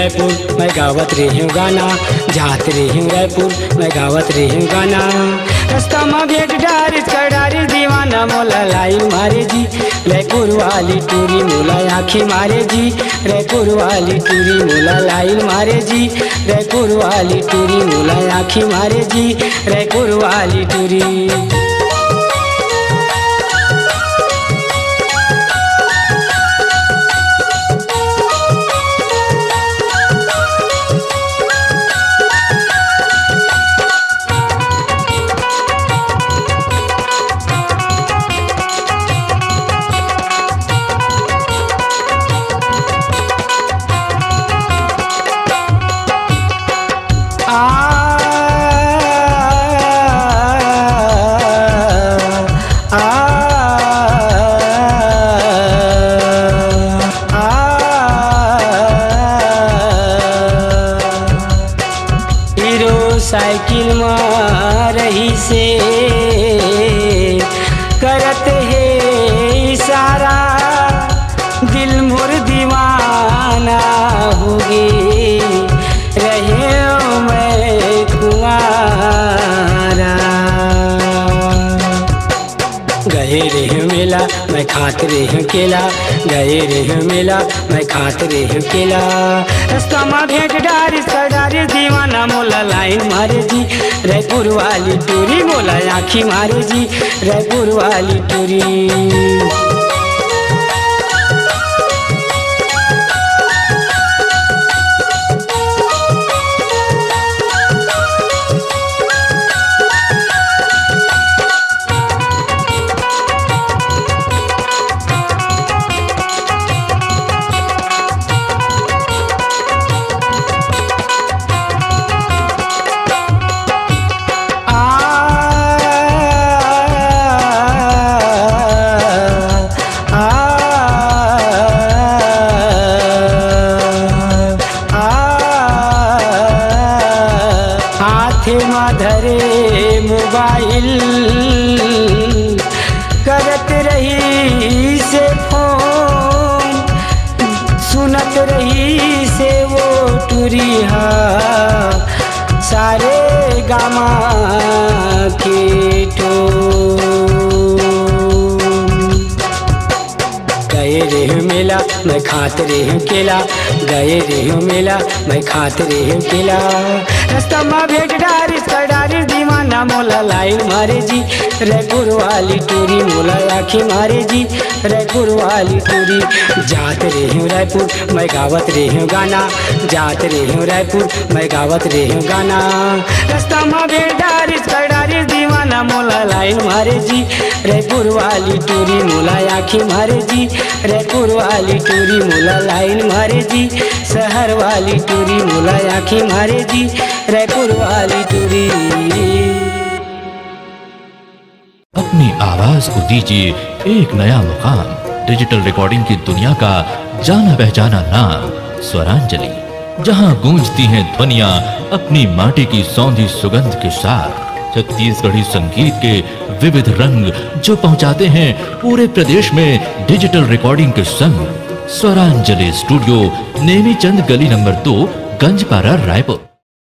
रायपुर मैं गावत रही हूँ गाना, जात रही हूँ रायपुर मैं गावत रही हूँ गाना। रास्ता में भेट डारिस कडारिस दीवाना मोला लाइन मारे जी, रायपुर वाली टूरी मोला आँखी मारे जी, रायपुर वाली टूरी मोला लाइन मारे जी, रायपुर वाली टूरी मोला आँखी मारे जी, रायपुर वाली टूरी। साइकिल में रही से करत है इशारा, दिल मोर दीवाना हो गे रहे मैं कुंवारा। गए रहे मेला मैं खात रही केला, गए रहे मेला मैं खात रही केला। रास्ता में भेंट डारिस कडारिस दीवाना मोला लाइन मारे जी, रायपुर वाली टूरी मोला आँखी मारे जी, रायपुर वाली टूरी। धरे मोबाइल करत रही से फोन, सुनत रही से वो टूरिहा सारे गामा के टोन। गए रहे मेला मैं खात रही केला, गए रहे मेला मैं खात रही केला। रास्ता में भेंट डारिस कडारिस दीवाना मोला लाइन मारे जी, रायपुर वाली टूरी मोला आँखी मारे जी, रायपुर वाली टूरी। जात रही हूँ रायपुर मैं गावत रही हूँ गाना, जात रही हूँ रायपुर मैं गावत रही हूँ गाना। रास्ता में भेंट डारिस कडारिस दीवाना मोला लाइन मारे जी, रायपुर वाली टूरी मोला आँखी मारे जी, रायपुर वाली टूरी मोला लाइन मारे जी, शहर वाली टूरी मोला आँखी मारे जी, रायपुर वाली टूरी। अपनी आवाज को दीजिए एक नया मुकाम, डिजिटल रिकॉर्डिंग की दुनिया का जाना पहचाना नाम स्वरांजलि, जहां गूंजती हैं ध्वनियां अपनी माटी की सौंधी सुगंध के साथ। छत्तीसगढ़ी संगीत के विविध रंग जो पहुंचाते हैं पूरे प्रदेश में डिजिटल रिकॉर्डिंग के संग। स्वरांजलि स्टूडियो, नेमीचंद गली नंबर 2, गंजपारा, रायपुर।